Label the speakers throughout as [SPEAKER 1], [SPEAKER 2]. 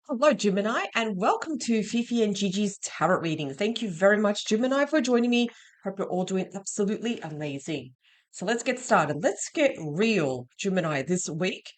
[SPEAKER 1] Hello, Gemini, and welcome to Fifi and Gigi's tarot reading. Thank you very much, Gemini, for joining me. Hope you're all doing absolutely amazing. So let's get started. Let's get real, Gemini, this week.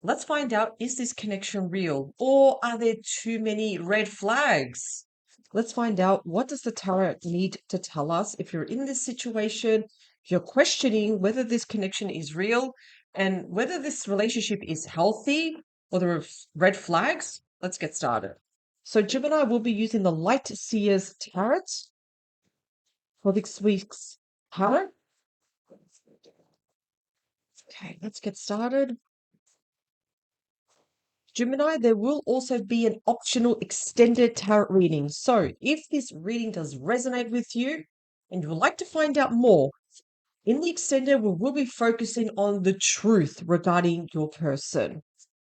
[SPEAKER 1] Let's find out, is this connection real, or are there too many red flags? Let's find out, what does the tarot need to tell us if you're in this situation, if you're questioning whether this connection is real and whether this relationship is healthy or there are red flags. Let's get started. So Gemini will be using the Light Seers Tarot for this week's tarot. Okay, let's get started. Gemini, there will also be an optional extended tarot reading. So if this reading does resonate with you and you would like to find out more, in the extended, we will be focusing on the truth regarding your person.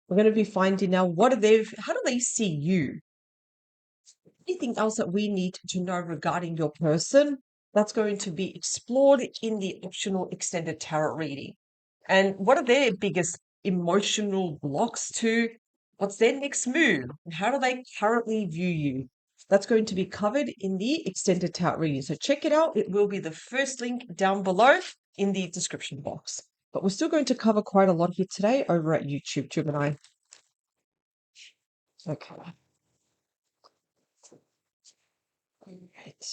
[SPEAKER 1] We're going to be finding out how do they see you? Anything else that we need to know regarding your person, that's going to be explored in the optional extended tarot reading. And what are their biggest emotional blocks to? What's their next move? And how do they currently view you? That's going to be covered in the extended tarot reading. So check it out. It will be the first link down below in the description box. But we're still going to cover quite a lot here today over at YouTube, Gemini. Okay. All right.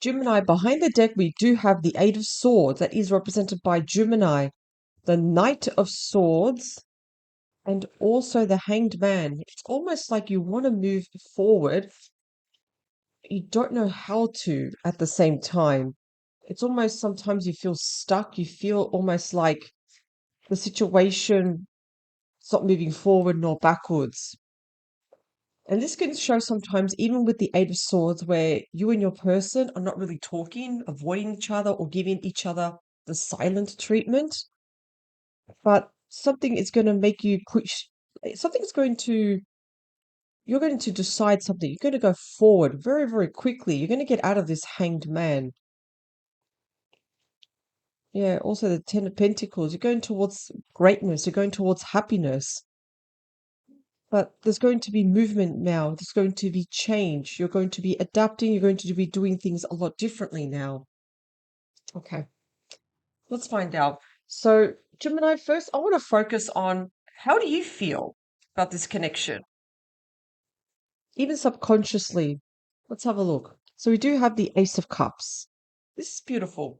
[SPEAKER 1] Gemini, behind the deck, we do have the Eight of Swords that is represented by Gemini, the Knight of Swords, and also the Hanged Man. It's almost like you want to move forward. You don't know how to at the same time. It's almost sometimes you feel stuck. You feel almost like the situation is not moving forward nor backwards. And this can show sometimes, even with the Eight of Swords, where you and your person are not really talking, avoiding each other, or giving each other the silent treatment. But something is going to make you push, something's going to, you're going to decide something. You're going to go forward very, very quickly. You're going to get out of this Hanged Man. Yeah, also the Ten of Pentacles. You're going towards greatness, you're going towards happiness. But there's going to be movement now. There's going to be change. You're going to be adapting. You're going to be doing things a lot differently now. Okay, let's find out. So, Gemini, first, I want to focus on, how do you feel about this connection? Even subconsciously. Let's have a look. So, we do have the Ace of Cups. This is beautiful.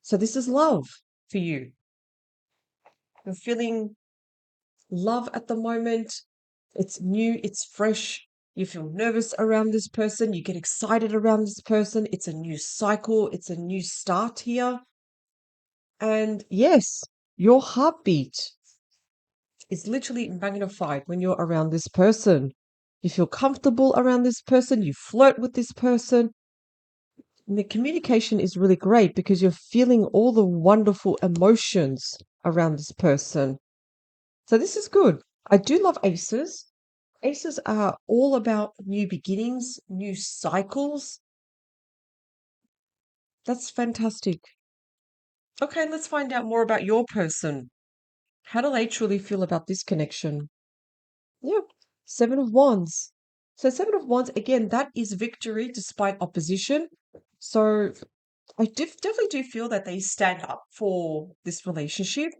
[SPEAKER 1] So, this is love for you. You're feeling love at the moment. It's new, it's fresh. You feel nervous around this person. You get excited around this person. It's a new cycle. It's a new start here. And yes, your heartbeat is literally magnified when you're around this person. You feel comfortable around this person. You flirt with this person. And the communication is really great because you're feeling all the wonderful emotions around this person. So this is good. I do love aces. Aces are all about new beginnings, new cycles. That's fantastic. Okay, let's find out more about your person. How do they truly feel about this connection? Yep, Seven of Wands. So, Seven of Wands, again, that is victory despite opposition. So, I definitely do feel that they stand up for this relationship.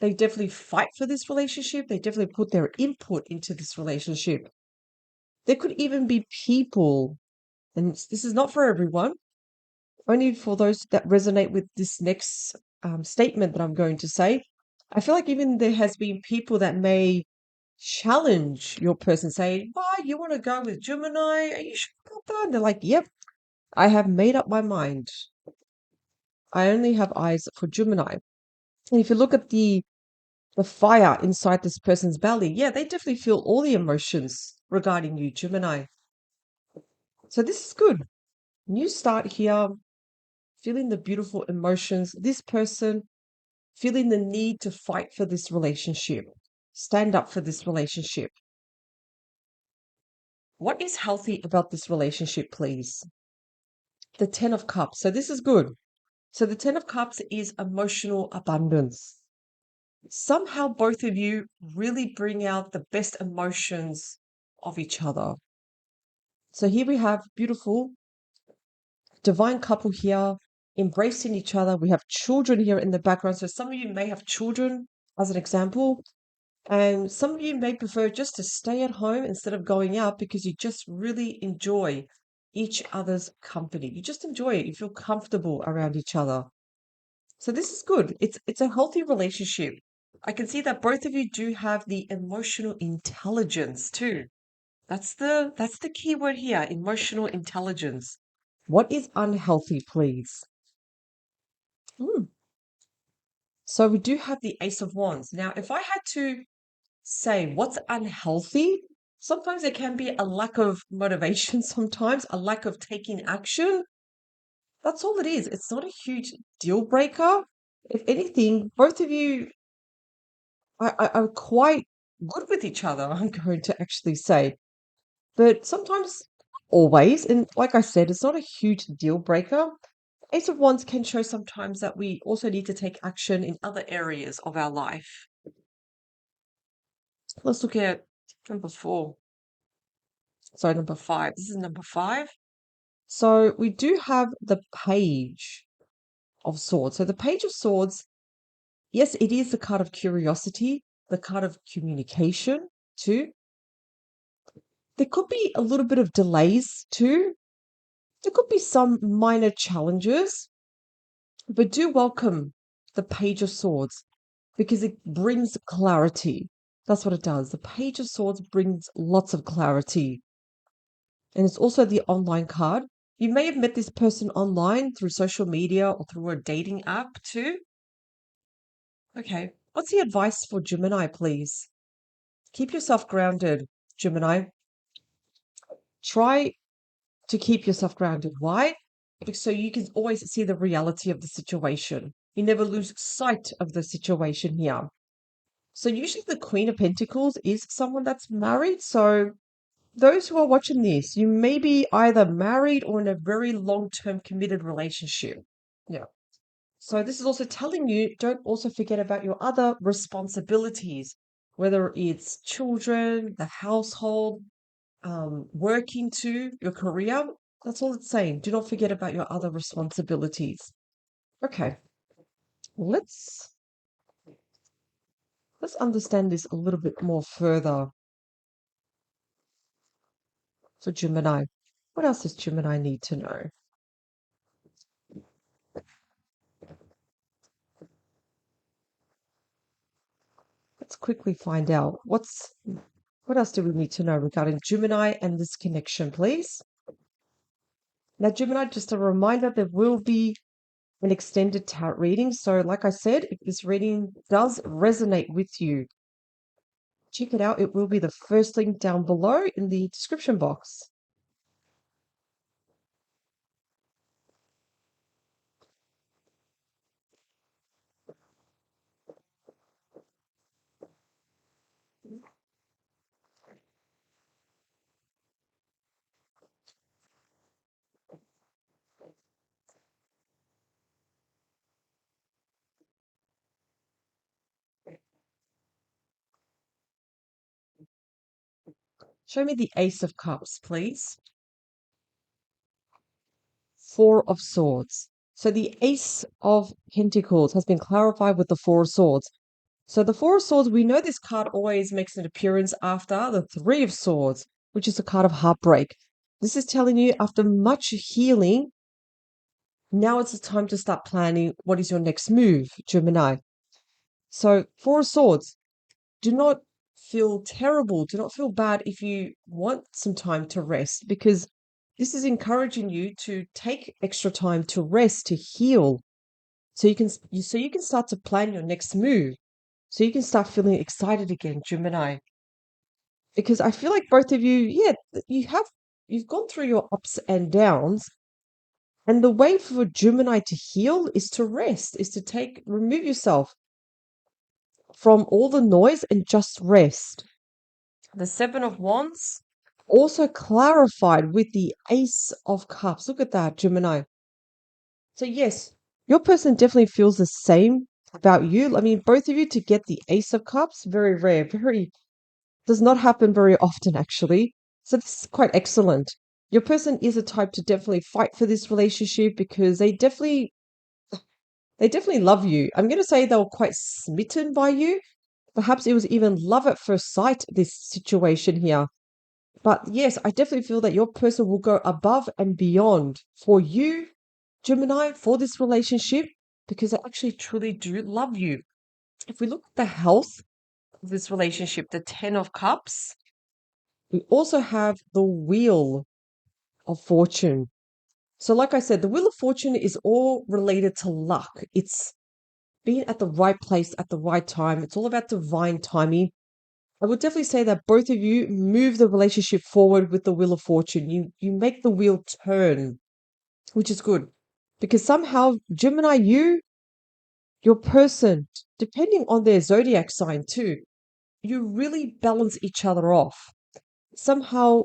[SPEAKER 1] They definitely fight for this relationship. They definitely put their input into this relationship. There could even be people, and this is not for everyone, only for those that resonate with this next statement that I'm going to say. I feel like even there has been people that may challenge your person, say, "Why you want to go with Gemini? Are you sure about that?" And they're like, "Yep, I have made up my mind. I only have eyes for Gemini." And if you look at the fire inside this person's belly, yeah, they definitely feel all the emotions regarding you, Gemini. So this is good. New start here, feeling the beautiful emotions. This person feeling the need to fight for this relationship, stand up for this relationship. What is healthy about this relationship, please? The Ten of Cups. So this is good. So the Ten of Cups is emotional abundance. Somehow both of you really bring out the best emotions of each other. So here we have beautiful divine couple here embracing each other. We have children here in the background. So some of you may have children as an example. And some of you may prefer just to stay at home instead of going out because you just really enjoy each other's company. You just enjoy it. You feel comfortable around each other. So this is good. It's a healthy relationship. I can see that both of you do have the emotional intelligence too. That's the key word here, emotional intelligence. What is unhealthy, please? So we do have the Ace of Wands. Now, if I had to say what's unhealthy, sometimes it can be a lack of motivation, sometimes a lack of taking action. That's all it is. It's not a huge deal breaker. If anything, both of you are quite good with each other, I'm going to actually say. But sometimes, always, and like I said, it's not a huge deal breaker. Ace of Wands can show sometimes that we also need to take action in other areas of our life. Let's look at number 4. Sorry, number 5. This is number 5. So we do have the Page of Swords. So the Page of Swords, yes, it is the card of curiosity, the card of communication too. There could be a little bit of delays too. There could be some minor challenges, but do welcome the Page of Swords because it brings clarity. That's what it does. The Page of Swords brings lots of clarity. And it's also the online card. You may have met this person online through social media or through a dating app too. Okay. What's the advice for Gemini, please? Keep yourself grounded, Gemini. Try to keep yourself grounded. Why? Because so you can always see the reality of the situation. You never lose sight of the situation here. So usually the Queen of Pentacles is someone that's married. So those who are watching this, you may be either married or in a very long-term committed relationship. Yeah. So this is also telling you, don't also forget about your other responsibilities, whether it's children, the household, working too, your career. That's all it's saying. Do not forget about your other responsibilities. Okay. Let's understand this a little bit more further for Gemini. What else does Gemini need to know? Let's quickly find out what else do we need to know regarding Gemini and this connection, please? Now, Gemini, just a reminder, there will be an extended tarot reading. So, like I said, if this reading does resonate with you, check it out. It will be the first link down below in the description box. Show me the Ace of Cups, please. 4 of Swords. So the Ace of Pentacles has been clarified with the 4 of Swords. So the 4 of Swords, we know this card always makes an appearance after the 3 of Swords, which is a card of heartbreak. This is telling you after much healing, now it's the time to start planning what is your next move, Gemini. So 4 of Swords, do not feel terrible, do not feel bad if you want some time to rest, because this is encouraging you to take extra time to rest, to heal, so you can start to plan your next move. So you can start feeling excited again, Gemini. Because I feel like both of you, yeah, you've gone through your ups and downs. And the way for Gemini to heal is to rest, is to remove yourself from all the noise and just rest. The 7 of Wands, Also clarified with the Ace of Cups. Look at that, Gemini. So, yes, your person definitely feels the same about you. I mean, both of you to get the Ace of Cups, very rare, very, does not happen very often, actually. So, this is quite excellent. Your person is a type to definitely fight for this relationship because they definitely love you. I'm going to say they were quite smitten by you. Perhaps it was even love at first sight, this situation here. But yes, I definitely feel that your person will go above and beyond for you, Gemini, for this relationship, because they actually truly do love you. If we look at the health of this relationship, the Ten of Cups, we also have the Wheel of Fortune. So, like I said, the Wheel of Fortune is all related to luck. It's being at the right place at the right time. It's all about divine timing. I would definitely say that both of you move the relationship forward with the Wheel of Fortune. You make the wheel turn, which is good. Because somehow, Gemini, your person, depending on their zodiac sign too, you really balance each other off. Somehow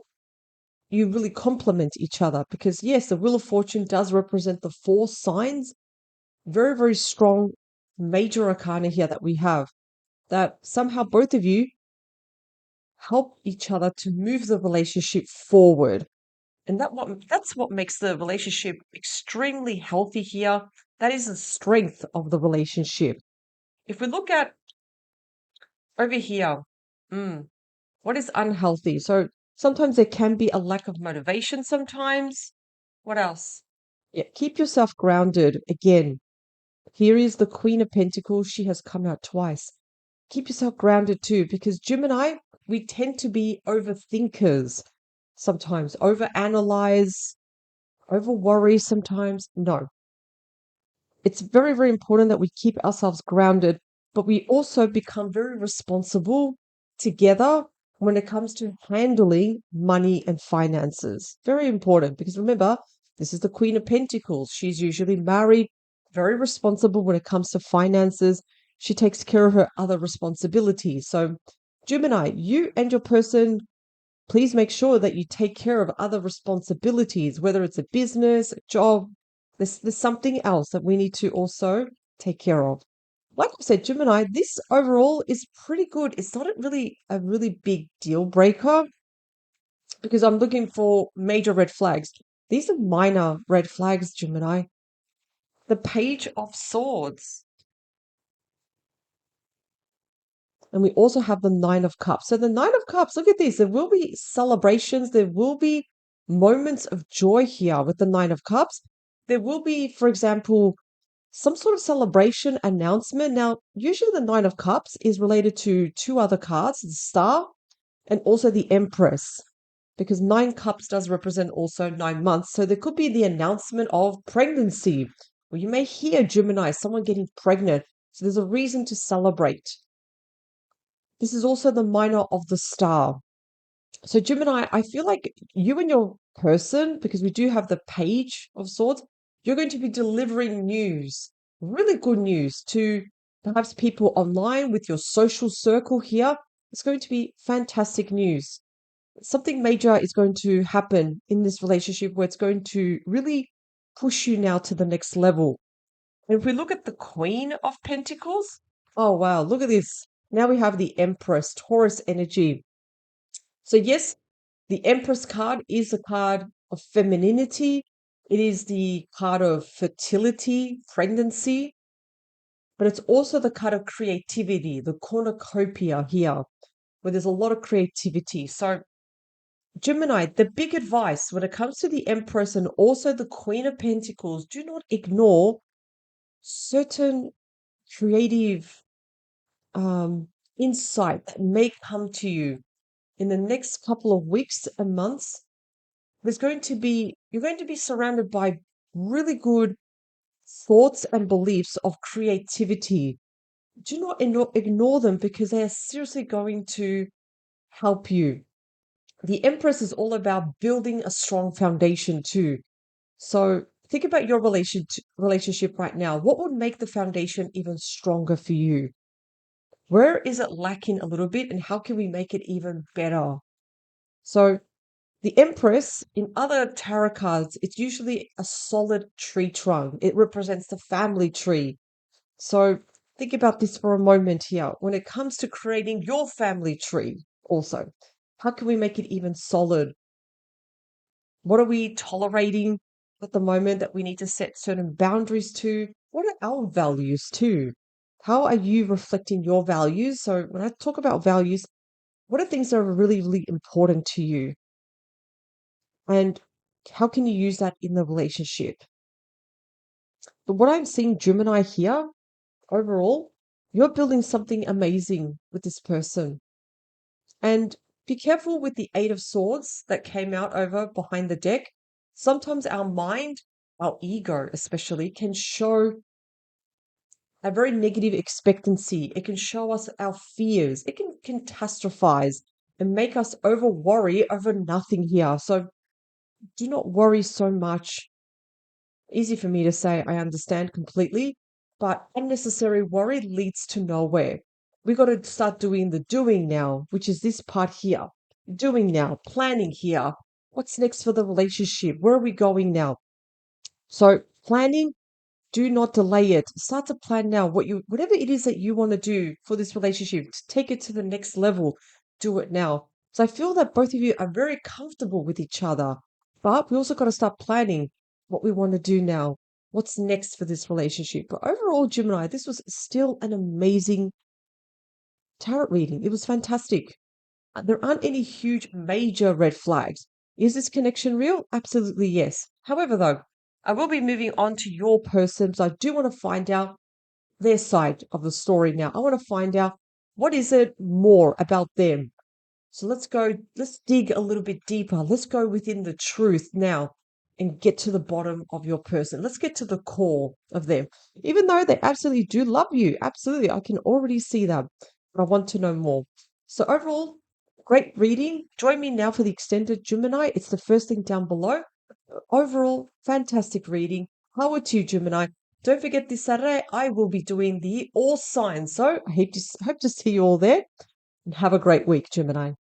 [SPEAKER 1] you really complement each other because yes, the Wheel of Fortune does represent the four signs. Very, very strong major arcana here that we have. That somehow both of you help each other to move the relationship forward. And that's what makes the relationship extremely healthy here. That is the strength of the relationship. If we look at over here, mm, what is unhealthy? So sometimes there can be a lack of motivation sometimes. What else? Yeah, keep yourself grounded. Again, here is the Queen of Pentacles. She has come out twice. Keep yourself grounded too, because Gemini, we tend to be overthinkers sometimes, overanalyze, over worry sometimes. No, it's very, very important that we keep ourselves grounded, but we also become very responsible together when it comes to handling money and finances. Very important because remember, this is the Queen of Pentacles. She's usually married, very responsible when it comes to finances. She takes care of her other responsibilities. So, Gemini, you and your person, please make sure that you take care of other responsibilities, whether it's a business, a job. There's something else that we need to also take care of. Like I said, Gemini, this overall is pretty good. It's not a really big deal breaker because I'm looking for major red flags. These are minor red flags, Gemini. The Page of Swords. And we also have the Nine of Cups. So the Nine of Cups, look at this. There will be celebrations. There will be moments of joy here with the Nine of Cups. There will be, for example, some sort of celebration announcement. Now, usually the Nine of Cups is related to two other cards, the Star and also the Empress, because Nine Cups does represent also 9 months. So there could be the announcement of pregnancy, or you may hear Gemini, someone getting pregnant. So there's a reason to celebrate. This is also the minor of the Star. So, Gemini, I feel like you and your person, because we do have the Page of Swords, you're going to be delivering news, really good news to perhaps people online with your social circle here. It's going to be fantastic news. Something major is going to happen in this relationship where it's going to really push you now to the next level. And if we look at the Queen of Pentacles, oh wow, look at this. Now we have the Empress, Taurus energy. So, yes, the Empress card is a card of femininity. It is the card of fertility, pregnancy, but it's also the card of creativity, the cornucopia here, where there's a lot of creativity. So, Gemini, the big advice when it comes to the Empress and also the Queen of Pentacles, do not ignore certain creative insight that may come to you in the next couple of weeks and months. You're going to be surrounded by really good thoughts and beliefs of creativity. Do not ignore them because they are seriously going to help you. The Empress is all about building a strong foundation too. So think about your relationship right now. What would make the foundation even stronger for you? Where is it lacking a little bit and how can we make it even better? So The Empress, in other tarot cards, it's usually a solid tree trunk. It represents the family tree. So think about this for a moment here. When it comes to creating your family tree, also, how can we make it even solid? What are we tolerating at the moment that we need to set certain boundaries to? What are our values too? How are you reflecting your values? So when I talk about values, what are things that are really, really important to you? And how can you use that in the relationship? But what I'm seeing, Gemini, here, overall, you're building something amazing with this person. And be careful with the Eight of Swords that came out over behind the deck. Sometimes our mind, our ego especially, can show a very negative expectancy. It can show us our fears. It can catastrophize and make us over worry over nothing here. So do not worry so much. Easy for me to say, I understand completely, but unnecessary worry leads to nowhere. We got to start doing the doing now, which is this part here. Doing now, planning here. What's next for the relationship? Where are we going now? So, planning, do not delay it. Start to plan now. Whatever it is that you want to do for this relationship, take it to the next level. Do it now. So I feel that both of you are very comfortable with each other, but we also got to start planning what we want to do now. What's next for this relationship? But overall, Gemini, this was still an amazing tarot reading. It was fantastic. There aren't any huge major red flags. Is this connection real? Absolutely yes. However, though, I will be moving on to your person, so I do want to find out their side of the story now. I want to find out what is it more about them. So let's dig a little bit deeper. Let's go within the truth now and get to the bottom of your person. Let's get to the core of them. Even though they absolutely do love you, absolutely, I can already see that, but I want to know more. So overall, great reading. Join me now for the extended Gemini. It's the first thing down below. Overall, fantastic reading. Power to you, Gemini. Don't forget this Saturday, I will be doing the all signs. So I hope to see you all there and have a great week, Gemini.